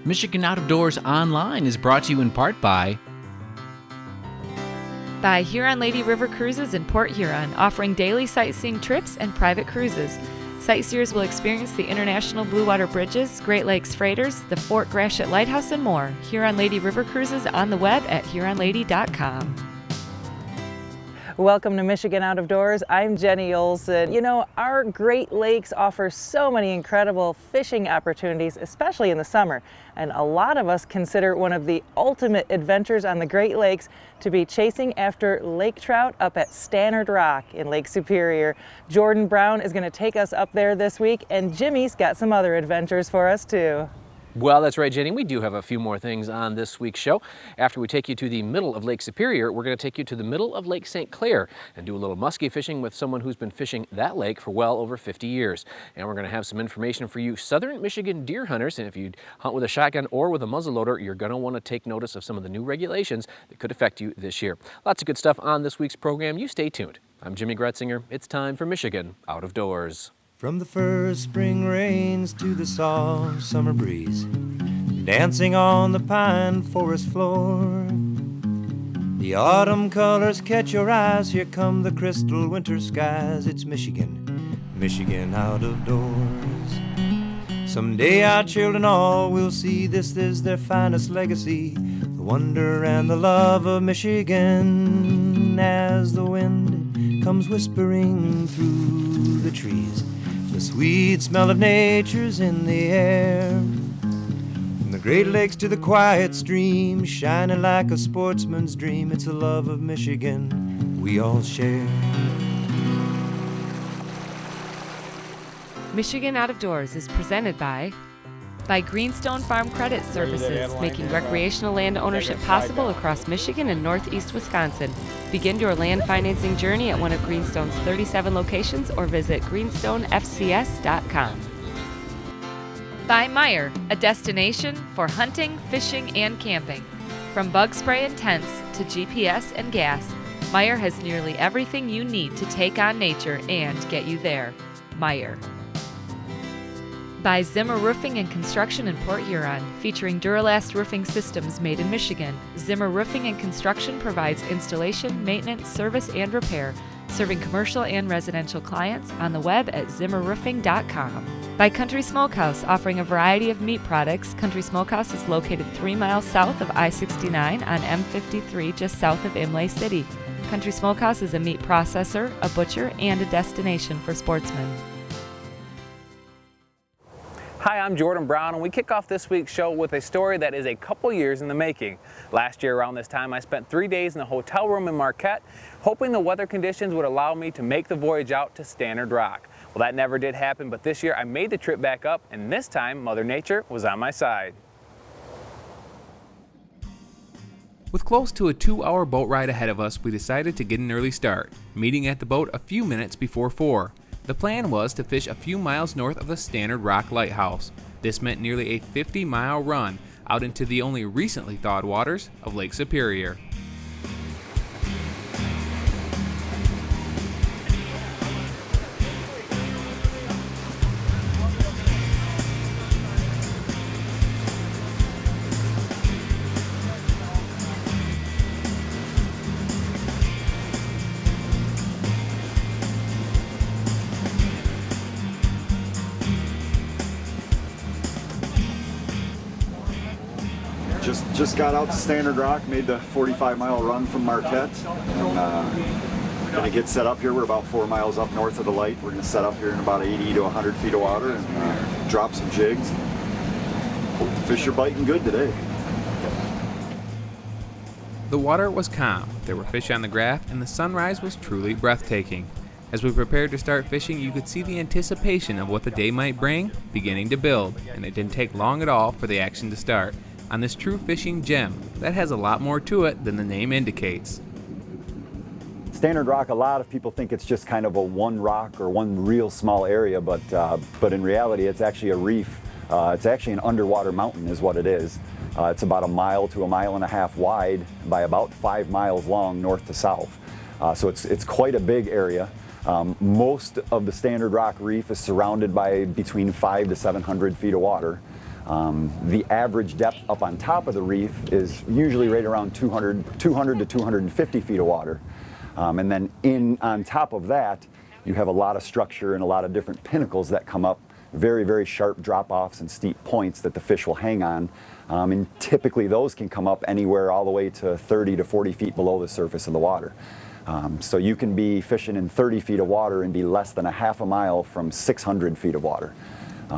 Michigan Out of Doors Online is brought to you in part by Huron Lady River Cruises in Port Huron, offering daily sightseeing trips and private cruises. Sightseers will experience the International Blue Water Bridges, Great Lakes Freighters, the Fort Gratiot Lighthouse, and more. Huron Lady River Cruises on the web at huronlady.com. Welcome to Michigan Out of Doors. I'm Jenny Olson. You know, our Great Lakes offer so many incredible fishing opportunities, especially in the summer. And a lot of us consider one of the ultimate adventures on the Great Lakes to be chasing after lake trout up at Stannard Rock in Lake Superior. Jordan Brown is going to take us up there this week, and Jimmy's got some other adventures for us too. Well, that's right, Jenny. We do have a few more things on this week's show. After we take you to the middle of Lake Superior, we're going to take you to the middle of Lake St. Clair and do a little musky fishing with someone who's been fishing that lake for well over 50 years. And we're going to have some information for you southern Michigan deer hunters. And if you hunt with a shotgun or with a muzzleloader, you're going to want to take notice of some of the new regulations that could affect you this year. Lots of good stuff on this week's program. You stay tuned. I'm Jimmy Gretzinger. It's time for Michigan Out of Doors. From the first spring rains to the soft summer breeze, dancing on the pine forest floor, the autumn colors catch your eyes. Here come the crystal winter skies. It's Michigan, Michigan out of doors. Someday our children all will see this is their finest legacy, the wonder and the love of Michigan. As the wind comes whispering through the trees, the sweet smell of nature's in the air. From the Great Lakes to the quiet stream, shining like a sportsman's dream. It's a love of Michigan we all share. Michigan Out of Doors is presented by Greenstone Farm Credit Services, making recreational land ownership possible across Michigan and northeast Wisconsin. Begin your land financing journey at one of Greenstone's 37 locations or visit greenstonefcs.com. By Meyer, a destination for hunting, fishing, and camping. From bug spray and tents to GPS and gas, Meyer has nearly everything you need to take on nature and get you there. Meyer. By Zimmer Roofing and Construction in Port Huron, featuring Duralast roofing systems made in Michigan. Zimmer Roofing and Construction provides installation, maintenance, service, and repair, serving commercial and residential clients on the web at zimmerroofing.com. By Country Smokehouse, offering a variety of meat products. Country Smokehouse is located 3 miles south of I-69 on M53, just south of Imlay City. Country Smokehouse is a meat processor, a butcher, and a destination for sportsmen. Hi, I'm Jordan Brown, and we kick off this week's show with a story that is a couple years in the making. Last year around this time, I spent 3 days in a hotel room in Marquette, hoping the weather conditions would allow me to make the voyage out to Stannard Rock. Well, that never did happen, but this year I made the trip back up, and this time Mother Nature was on my side. With close to a 2-hour boat ride ahead of us, we decided to get an early start, meeting at the boat a few minutes before 4. The plan was to fish a few miles north of the Stannard Rock Lighthouse. This meant nearly a 50-mile run out into the only recently thawed waters of Lake Superior. Just got out to Stannard Rock, made the 45-mile run from Marquette, and gonna get set up here. We're about 4 miles up north of the light. We're gonna set up here in about 80 to 100 feet of water and drop some jigs. Hope the fish are biting good today. The water was calm, there were fish on the graph, and the sunrise was truly breathtaking. As we prepared to start fishing, you could see the anticipation of what the day might bring beginning to build, and it didn't take long at all for the action to start on this true fishing gem that has a lot more to it than the name indicates. Stannard Rock, a lot of people think it's just kind of a one rock or one real small area, but in reality it's actually a reef. It's actually an underwater mountain is what it is. It's about 1 mile to 1.5 miles wide by about 5 miles long north to south. So it's quite a big area. Most of the Stannard Rock Reef is surrounded by between 500 to 700 feet of water. The average depth up on top of the reef is usually right around 200 to 250 feet of water. And then on top of that, you have a lot of structure and a lot of different pinnacles that come up, very, very sharp drop-offs and steep points that the fish will hang on. And typically those can come up anywhere all the way to 30 to 40 feet below the surface of the water. So you can be fishing in 30 feet of water and be less than a half a mile from 600 feet of water.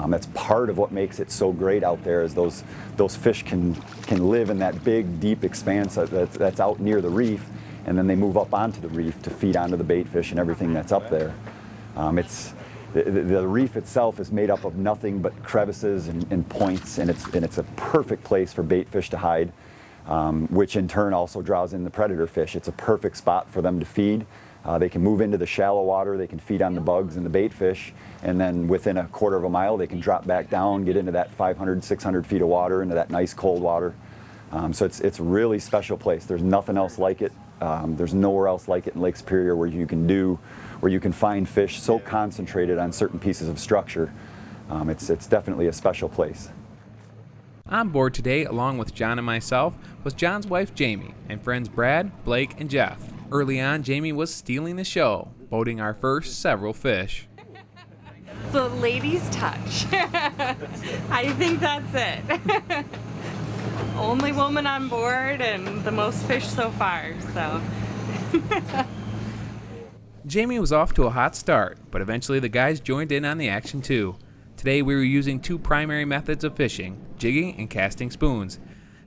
That's part of what makes it so great out there, is those fish can live in that big, deep expanse that's out near the reef, and then they move up onto the reef to feed onto the bait fish and everything that's up there. The reef itself is made up of nothing but crevices and points, and it's a perfect place for bait fish to hide, which in turn also draws in the predator fish. It's a perfect spot for them to feed. They can move into the shallow water, they can feed on the bugs and the bait fish, and then within a quarter of a mile they can drop back down, get into that 500, 600 feet of water, into that nice cold water. So it's a really special place. There's nothing else like it. There's nowhere else like it in Lake Superior where you can find fish so concentrated on certain pieces of structure. It's definitely a special place. On board today, along with John and myself, was John's wife Jamie and friends Brad, Blake, and Jeff. Early on, Jamie was stealing the show, boating our first several fish. So ladies touch. I think that's it. Only woman on board and the most fish so far, so. Jamie was off to a hot start, but eventually the guys joined in on the action too. Today we were using two primary methods of fishing, jigging and casting spoons.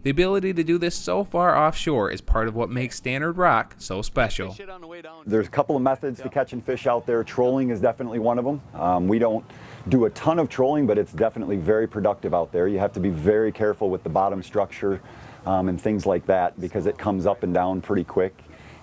The ability to do this so far offshore is part of what makes Stannard Rock so special. There's a couple of methods to catching fish out there. Trolling is definitely one of them. We don't do a ton of trolling, but it's definitely very productive out there. You have to be very careful with the bottom structure and things like that, because it comes up and down pretty quick,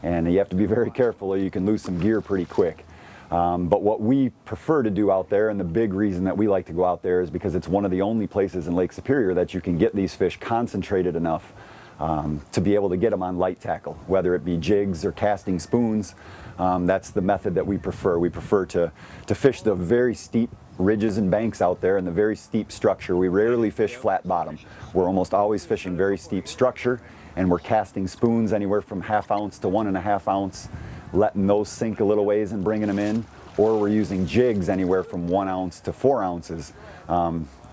and you have to be very careful or you can lose some gear pretty quick. But what we prefer to do out there, and the big reason that we like to go out there, is because it's one of the only places in Lake Superior that you can get these fish concentrated enough to be able to get them on light tackle, whether it be jigs or casting spoons. That's the method that we prefer. We prefer to fish the very steep ridges and banks out there and the very steep structure. We rarely fish flat bottom. We're almost always fishing very steep structure, and we're casting spoons anywhere from 1/2 ounce to 1.5 ounce, letting those sink a little ways and bringing them in, or we're using jigs anywhere from 1 ounce to 4 ounces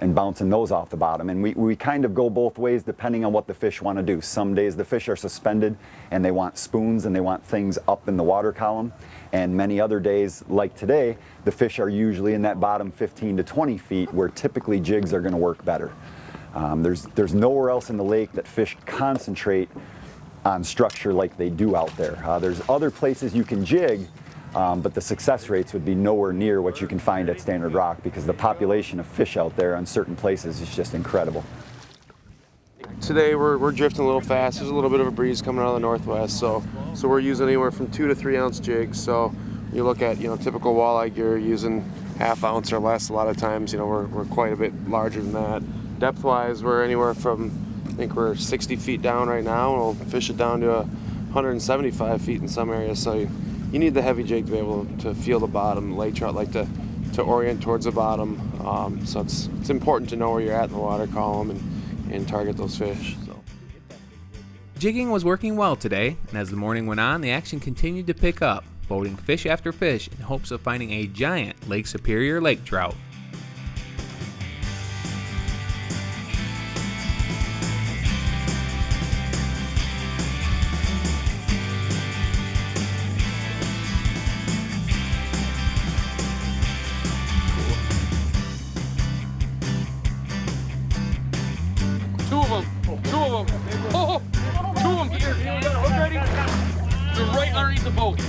and bouncing those off the bottom. And we kind of go both ways depending on what the fish want to do. Some days the fish are suspended and they want spoons and they want things up in the water column, and many other days, like today, the fish are usually in that bottom 15 to 20 feet where typically jigs are going to work better. There's nowhere else in the lake that fish concentrate on structure like they do out there. There's other places you can jig, but the success rates would be nowhere near what you can find at Stannard Rock, because the population of fish out there on certain places is just incredible. Today we're drifting a little fast. There's a little bit of a breeze coming out of the northwest, so we're using anywhere from 2 to 3 ounce jigs. So you look at typical walleye gear using 1/2 ounce or less. A lot of times we're quite a bit larger than that. Depth-wise, we're anywhere from, I think we're 60 feet down right now, and we'll fish it down to 175 feet in some areas. So you need the heavy jig to be able to feel the bottom. Lake trout like to orient towards the bottom, so it's important to know where you're at in the water column and target those fish. So. Jigging was working well today, and as the morning went on, the action continued to pick up, boating fish after fish in hopes of finding a giant Lake Superior lake trout. Two of them. Oh, 2 of them here. Look ready. They're right underneath the boat.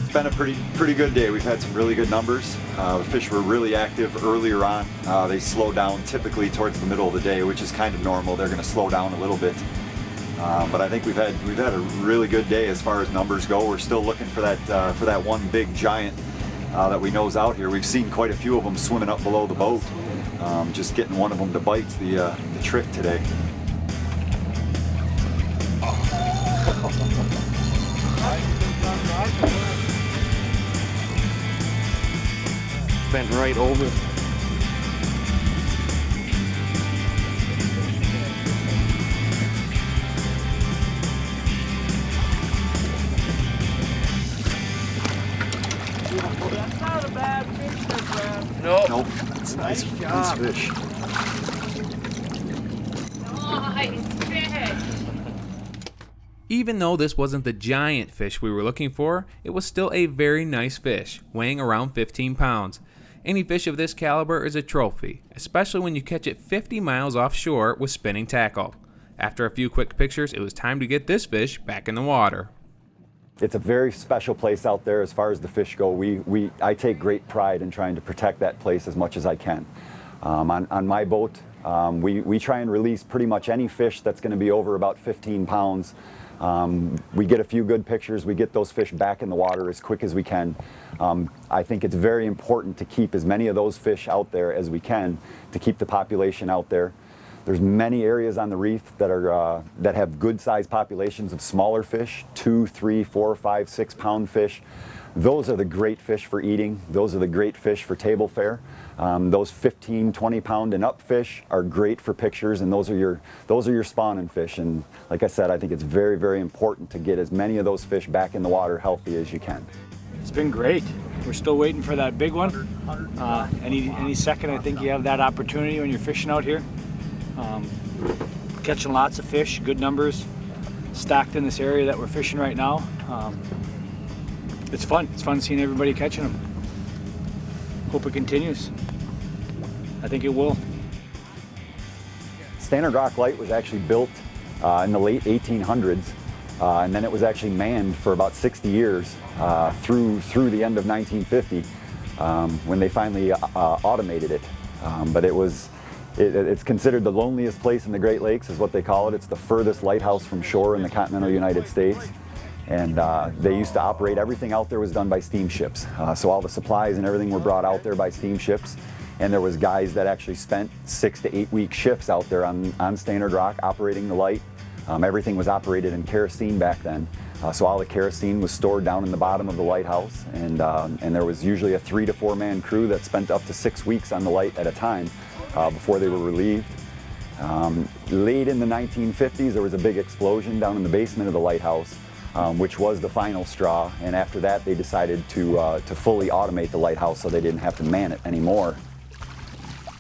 It's been a pretty good day. We've had some really good numbers. The fish were really active earlier on. They slow down typically towards the middle of the day, which is kind of normal. They're going to slow down a little bit. But I think we've had a really good day as far as numbers go. We're still looking for that one big giant that we know is out here. We've seen quite a few of them swimming up below the boat. Just getting one of them to bite's the trick today. Bent right over. That's not a bad fish there, Brad. Nope. It's a nice fish. Nice fish. Even though this wasn't the giant fish we were looking for, it was still a very nice fish, weighing around 15 pounds. Any fish of this caliber is a trophy, especially when you catch it 50 miles offshore with spinning tackle. After a few quick pictures, it was time to get this fish back in the water. It's a very special place out there as far as the fish go. I take great pride in trying to protect that place as much as I can. On my boat, we try and release pretty much any fish that's going to be over about 15 pounds. We get a few good pictures, we get those fish back in the water as quick as we can. I think it's very important to keep as many of those fish out there as we can to keep the population out there. There's many areas on the reef that have good sized populations of smaller fish, 2, 3, 4, 5, 6 pound fish. Those are the great fish for eating. Those are the great fish for table fare. Those 15, 20 pound and up fish are great for pictures, and those are your spawning fish. And like I said, I think it's very, very important to get as many of those fish back in the water healthy as you can. It's been great. We're still waiting for that big one. Any second, I think you have that opportunity when you're fishing out here. Catching lots of fish, good numbers stacked in this area that we're fishing right now. It's fun. It's fun seeing everybody catching them. Hope it continues. I think it will. Stannard Rock Light was actually built in the late 1800s, and then it was actually manned for about 60 years through the end of 1950 when they finally automated it. But it's considered the loneliest place in the Great Lakes, is what they call it. It's the furthest lighthouse from shore in the continental United States. And they used to operate, everything out there was done by steamships. So all the supplies and everything were brought out there by steamships. And there was guys that actually spent 6 to 8 week shifts out there on Stannard Rock operating the light. Everything was operated in kerosene back then. So all the kerosene was stored down in the bottom of the lighthouse. And there was usually a 3 to 4 man crew that spent up to 6 weeks on the light at a time before they were relieved. Late in the 1950s, there was a big explosion down in the basement of the lighthouse, which was the final straw. And after that, they decided to fully automate the lighthouse so they didn't have to man it anymore.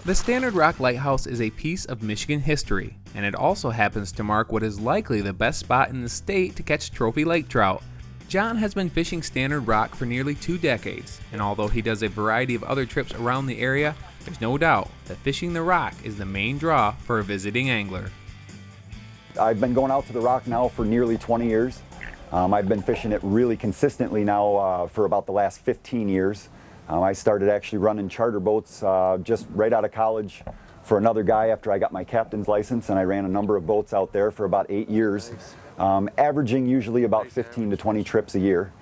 The Stannard Rock Lighthouse is a piece of Michigan history, and it also happens to mark what is likely the best spot in the state to catch trophy lake trout. John has been fishing Stannard Rock for nearly 2 decades, and although he does a variety of other trips around the area, there's no doubt that fishing the rock is the main draw for a visiting angler. I've been going out to the rock now for nearly 20 years. I've been fishing it really consistently now for about the last 15 years. I started actually running charter boats just right out of college for another guy after I got my captain's license, and I ran a number of boats out there for about 8 years, averaging usually about 15 to 20 trips a year.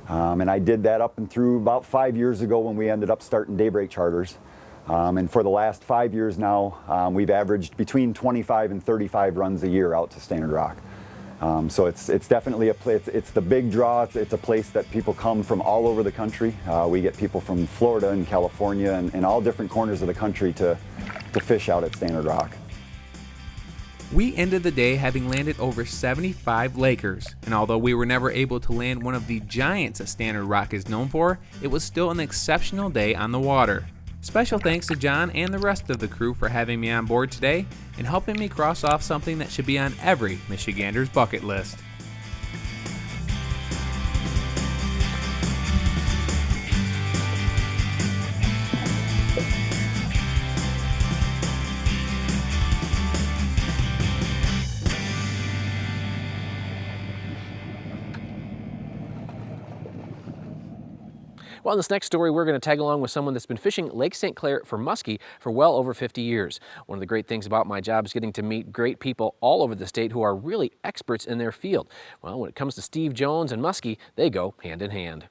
And I did that up and through about 5 years ago when we ended up starting daybreak charters. And for the last 5 years now, we've averaged between 25 and 35 runs a year out to Stannard Rock. So it's definitely a place, it's the big draw. It's a place that people come from all over the country. We get people from Florida and California and all different corners of the country to fish out at Stannard Rock. We ended the day having landed over 75 Lakers, and although we were never able to land one of the giants that Stannard Rock is known for, it was still an exceptional day on the water. Special thanks to John and the rest of the crew for having me on board today and helping me cross off something that should be on every Michigander's bucket list. Well, in this next story, we're going to tag along with someone that's been fishing Lake St. Clair for muskie for well over 50 years. One of the great things about my job is getting to meet great people all over the state who are really experts in their field. Well, when it comes to Steve Jones and muskie, they go hand in hand.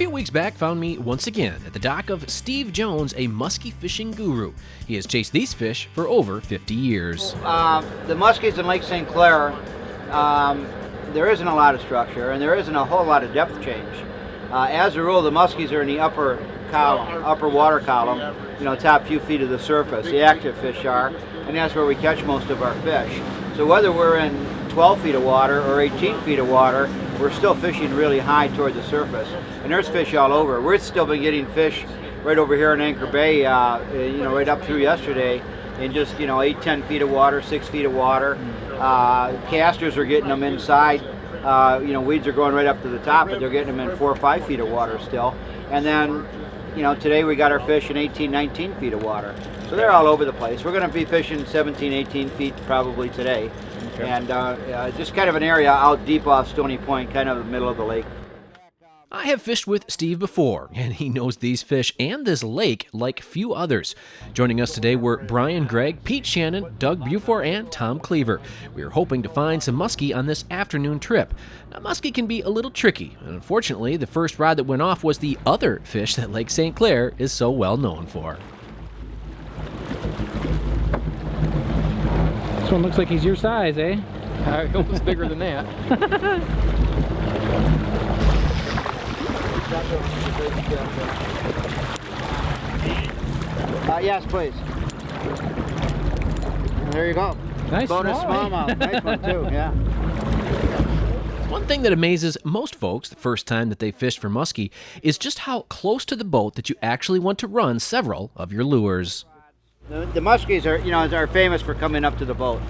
few weeks back found me once again at the dock of Steve Jones, a musky fishing guru. He has chased these fish for over 50 years. The muskies in Lake St. Clair, there isn't a lot of structure and there isn't a whole lot of depth change. As a rule, the muskies are in the upper water column, top few feet of the surface. The active fish are, and that's where we catch most of our fish. So whether we're in 12 feet of water or 18 feet of water, we're still fishing really high toward the surface. And there's fish all over. We've still been getting fish right over here in Anchor Bay, right up through yesterday in just, 8-10 feet of water, 6 feet of water. Casters are getting them inside. Weeds are going right up to the top, but they're getting them in 4 or 5 feet of water still. And then, today we got our fish in 18, 19 feet of water. So they're all over the place. We're going to be fishing 17, 18 feet probably today. Okay. And just kind of an area out deep off Stony Point, kind of the middle of the lake. I have fished with Steve before, and he knows these fish and this lake like few others. Joining us today were Brian Gregg, Pete Shannon, Doug Bufor, and Tom Cleaver. We are hoping to find some muskie on this afternoon trip. Now, muskie can be a little tricky, and unfortunately, the first rod that went off was the other fish that Lake St. Clair is so well known for. This one looks like he's your size, eh? Almost bigger than that. Yes, please. There you go. Nice bonus smallmouth. Nice one too. Yeah. One thing that amazes most folks the first time that they fish for muskie is just how close to the boat that you actually want to run several of your lures. The muskies are famous for coming up to the boat.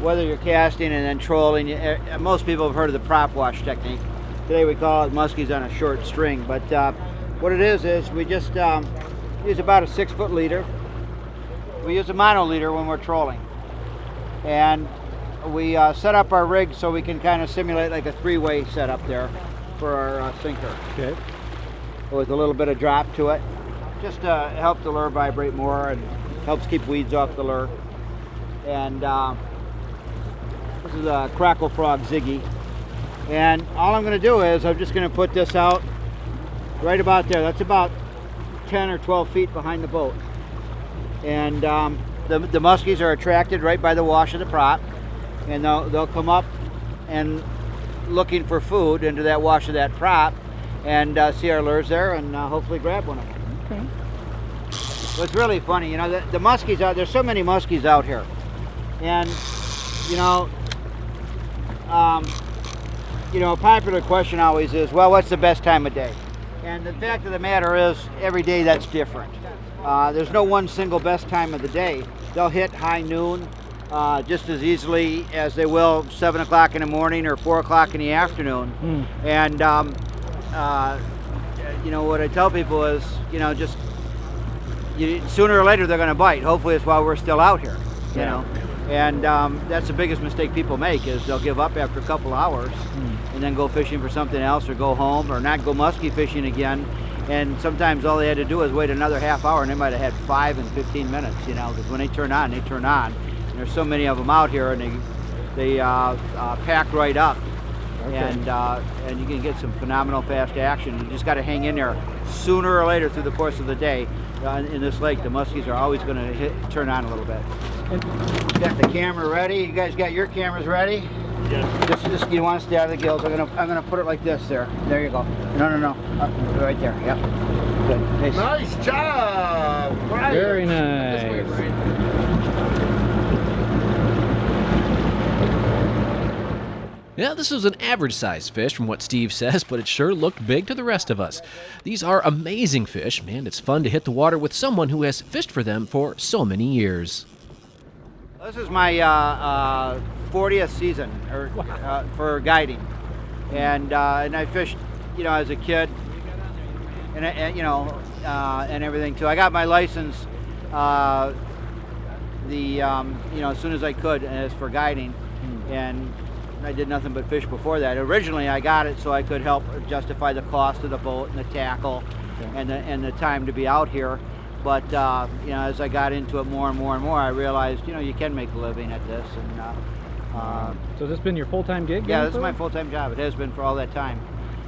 Whether you're casting and then trolling, most people have heard of the prop wash technique. Today we call it muskies on a short string, but what it is we just use about a 6-foot leader. We use a mono leader when we're trolling, and we set up our rig so we can kind of simulate like a 3-way setup there for our sinker. Okay. With a little bit of drop to it, just to help the lure vibrate more and helps keep weeds off the lure. And this is a Crackle Frog Ziggy. And all I'm going to do is I'm just going to put this out right about there. That's about 10 or 12 feet behind the boat. And the muskies are attracted right by the wash of the prop, and they'll come up and looking for food into that wash of that prop and see our lures there and hopefully grab one of them. Okay. What's really funny, the muskies out there's so many muskies out here, and a popular question always is, well, what's the best time of day? And the fact of the matter is, every day that's different. There's no one single best time of the day. They'll hit high noon just as easily as they will 7 o'clock in the morning or 4 o'clock in the afternoon. And what I tell people is, just sooner or later they're going to bite. Hopefully it's while we're still out here, you know. And that's the biggest mistake people make, is they'll give up after a couple hours and then go fishing for something else, or go home, or not go muskie fishing again. And sometimes all they had to do was wait another half hour, and they might have had 5 and 15 minutes, because when they turn on, they turn on. And there's so many of them out here, and they pack right up. Okay. And you can get some phenomenal fast action. You just got to hang in there. Sooner or later through the course of the day, in this lake, the muskies are always going to turn on a little bit. Got the camera ready. You guys got your cameras ready? Yeah. Just you want to stay out of the gills. I'm gonna put it like this there. There you go. No. Right there. Yep. Good. Nice job. Brian. Very nice. This way, Brian. Yeah, this was an average-sized fish from what Steve says, but it sure looked big to the rest of us. These are amazing fish, and it's fun to hit the water with someone who has fished for them for so many years. This is my 40th season for guiding, and I fished, as a kid, and everything too. I got my license, as soon as I could, as for guiding, and I did nothing but fish before that. Originally, I got it so I could help justify the cost of the boat and the tackle, and the time to be out here. But as I got into it more and more and more, I realized you can make a living at this. And so has this been your full-time gig? Yeah, this is my full-time job. It has been for all that time.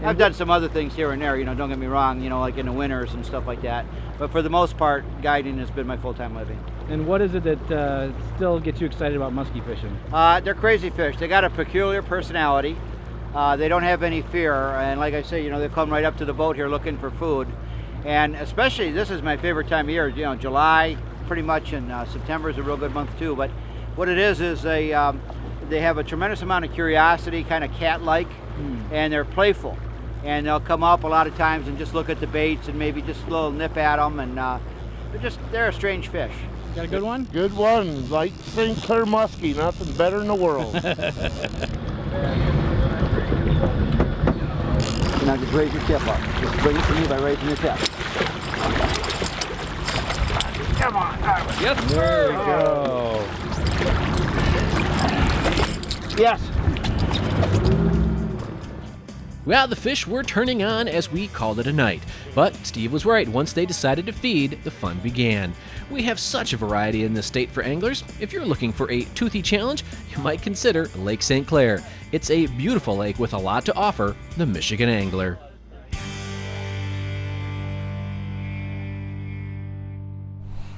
I've done some other things here and there, you know, don't get me wrong, you know, like in the winters and stuff like that. But for the most part, guiding has been my full-time living. And what is it that still gets you excited about musky fishing? They're crazy fish. They got a peculiar personality. They don't have any fear, and like I say, you know, they come right up to the boat here looking for food. And especially, this is my favorite time of year, you know, July, pretty much, and September is a real good month too. But what it is they have a tremendous amount of curiosity, kind of cat-like, and they're playful. And they'll come up a lot of times and just look at the baits and maybe just a little nip at them, and they're a strange fish. Got a good one? Good one, like St. Clair musky, nothing better in the world. Now just raise your tip up. Just bring it to me by raising your tip. Come on. Yes, there we go. Yes. Well, the fish were turning on as we called it a night. But Steve was right. Once they decided to feed, the fun began. We have such a variety in this state for anglers. If you're looking for a toothy challenge, you might consider Lake St. Clair. It's a beautiful lake with a lot to offer the Michigan angler.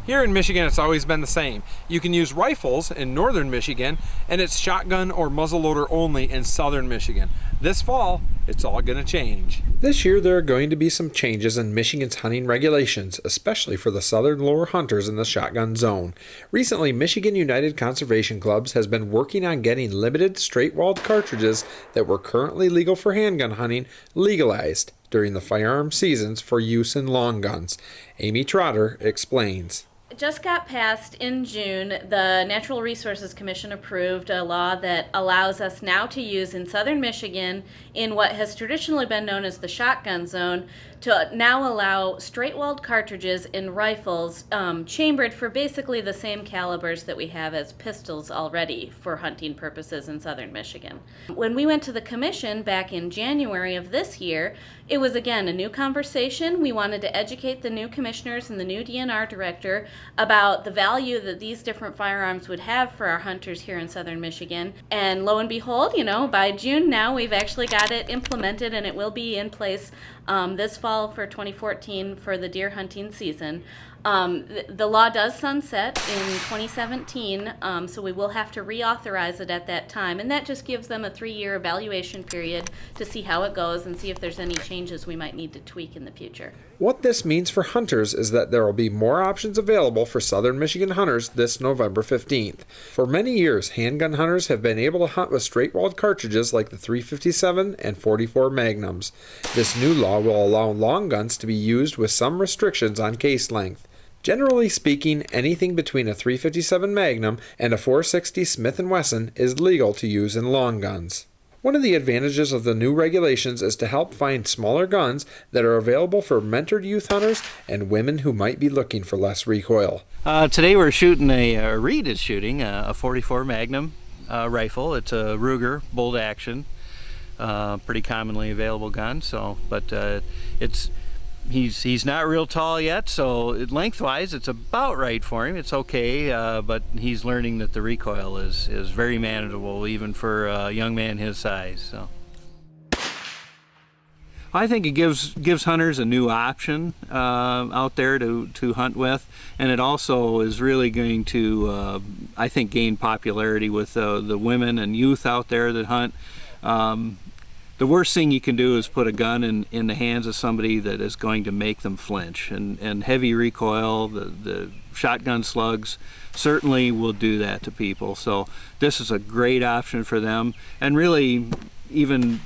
Here in Michigan, it's always been the same. You can use rifles in northern Michigan, and it's shotgun or muzzleloader only in southern Michigan. This fall, it's all going to change. This year, there are going to be some changes in Michigan's hunting regulations, especially for the southern lure hunters in the shotgun zone. Recently, Michigan United Conservation Clubs has been working on getting limited straight-walled cartridges that were currently legal for handgun hunting legalized during the firearm seasons for use in long guns. Amy Trotter explains. It just got passed in June. The Natural Resources Commission approved a law that allows us now to use in southern Michigan, in what has traditionally been known as the shotgun zone, to now allow straight-walled cartridges in rifles chambered for basically the same calibers that we have as pistols already for hunting purposes in southern Michigan. When we went to the commission back in January of this year, it was again a new conversation. We wanted to educate the new commissioners and the new DNR director about the value that these different firearms would have for our hunters here in southern Michigan. And lo and behold, you know, by June now we've actually got it implemented, and it will be in place this fall for 2014 for the deer hunting season. The law does sunset in 2017, so we will have to reauthorize it at that time, and that just gives them a 3-year evaluation period to see how it goes and see if there's any changes we might need to tweak in the future. What this means for hunters is that there will be more options available for southern Michigan hunters this November 15th. For many years, handgun hunters have been able to hunt with straight-walled cartridges like the .357 and .44 Magnums. This new law will allow long guns to be used with some restrictions on case length. Generally speaking, anything between a .357 Magnum and a .460 Smith & Wesson is legal to use in long guns. One of the advantages of the new regulations is to help find smaller guns that are available for mentored youth hunters and women who might be looking for less recoil. Today we're shooting Reed is shooting a .44 Magnum rifle. It's a Ruger bolt action, pretty commonly available gun. He's not real tall yet, so lengthwise it's about right for him. It's okay, but he's learning that the recoil is very manageable even for a young man his size. So I think it gives hunters a new option out there to hunt with, and it also is really going to I think gain popularity with the women and youth out there that hunt. The worst thing you can do is put a gun in the hands of somebody that is going to make them flinch, and heavy recoil, the shotgun slugs certainly will do that to people. So this is a great option for them, and really even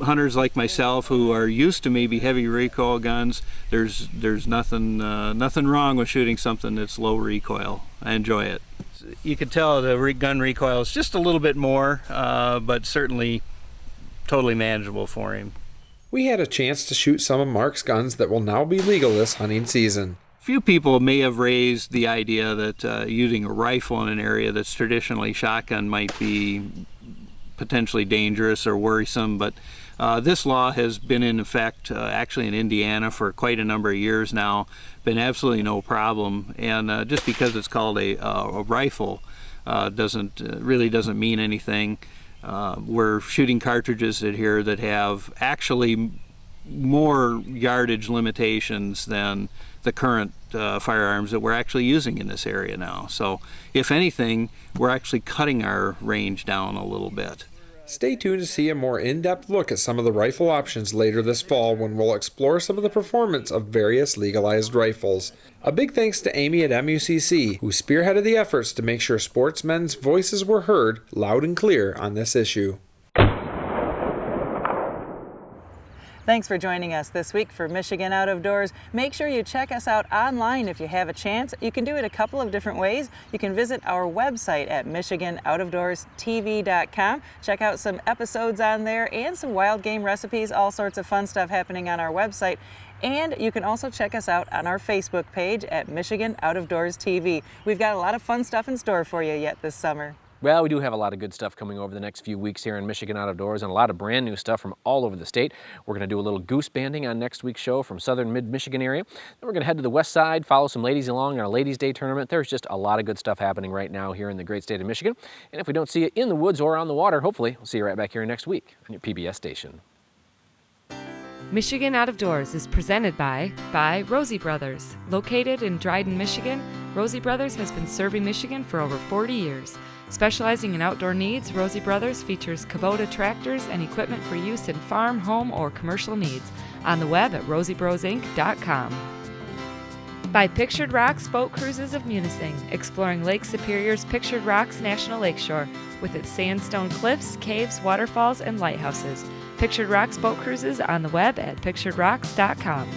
hunters like myself who are used to maybe heavy recoil guns, there's nothing wrong with shooting something that's low recoil. I enjoy it. You can tell the gun recoil is just a little bit more, but certainly totally manageable for him. We had a chance to shoot some of Mark's guns that will now be legal this hunting season. Few people may have raised the idea that using a rifle in an area that's traditionally shotgun might be potentially dangerous or worrisome, but this law has been in effect actually in Indiana for quite a number of years now, been absolutely no problem, and just because it's called a rifle really doesn't mean anything. We're shooting cartridges in here that have actually more yardage limitations than the current firearms that we're actually using in this area now. So if anything, we're actually cutting our range down a little bit. Stay tuned to see a more in-depth look at some of the rifle options later this fall when we'll explore some of the performance of various legalized rifles. A big thanks to Amy at MUCC, who spearheaded the efforts to make sure sportsmen's voices were heard loud and clear on this issue. Thanks for joining us this week for Michigan Out of Doors. Make sure you check us out online if you have a chance. You can do it a couple of different ways. You can visit our website at MichiganOutofDoorsTV.com. Check out some episodes on there and some wild game recipes, all sorts of fun stuff happening on our website. And you can also check us out on our Facebook page at Michigan Out of Doors TV. We've got a lot of fun stuff in store for you yet this summer. Well, we do have a lot of good stuff coming over the next few weeks here in Michigan Out of Doors, and a lot of brand new stuff from all over the state. We're going to do a little goose banding on next week's show from southern mid-Michigan area. Then we're going to head to the west side, follow some ladies along in our Ladies' Day tournament. There's just a lot of good stuff happening right now here in the great state of Michigan. And if we don't see you in the woods or on the water, hopefully we'll see you right back here next week on your PBS station. Michigan Out of Doors is presented by Rosie Brothers. Located in Dryden, Michigan, Rosie Brothers has been serving Michigan for over 40 years. Specializing in outdoor needs, Rosie Brothers features Kubota tractors and equipment for use in farm, home, or commercial needs. On the web at rosiebrosinc.com. By Pictured Rocks Boat Cruises of Munising, exploring Lake Superior's Pictured Rocks National Lakeshore with its sandstone cliffs, caves, waterfalls, and lighthouses. Pictured Rocks Boat Cruises on the web at picturedrocks.com.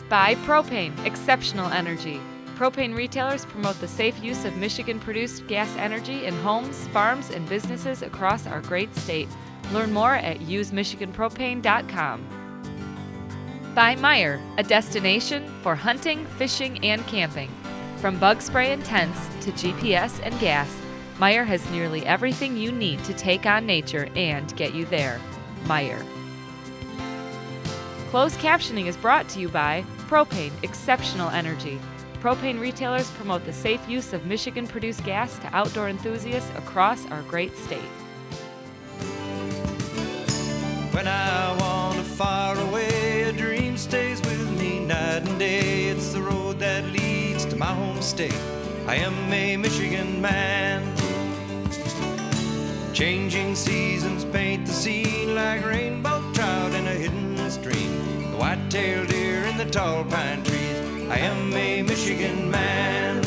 By Propane, exceptional energy. Propane retailers promote the safe use of Michigan-produced gas energy in homes, farms, and businesses across our great state. Learn more at usemichiganpropane.com. By Meyer, a destination for hunting, fishing, and camping. From bug spray and tents to GPS and gas, Meyer has nearly everything you need to take on nature and get you there. Meyer. Closed captioning is brought to you by Propane, exceptional energy. Propane retailers promote the safe use of Michigan-produced gas to outdoor enthusiasts across our great state. When I wander far away, a dream stays with me night and day. It's the road that leads to my home state. I am a Michigan man. Changing seasons paint the scene like rainbow trout in a hidden stream. The white-tailed deer in the tall pine trees. I am a Michigan man.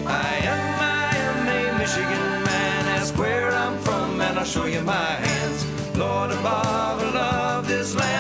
I am a Michigan man. Ask where I'm from and I'll show you my hands. Lord above, I love this land.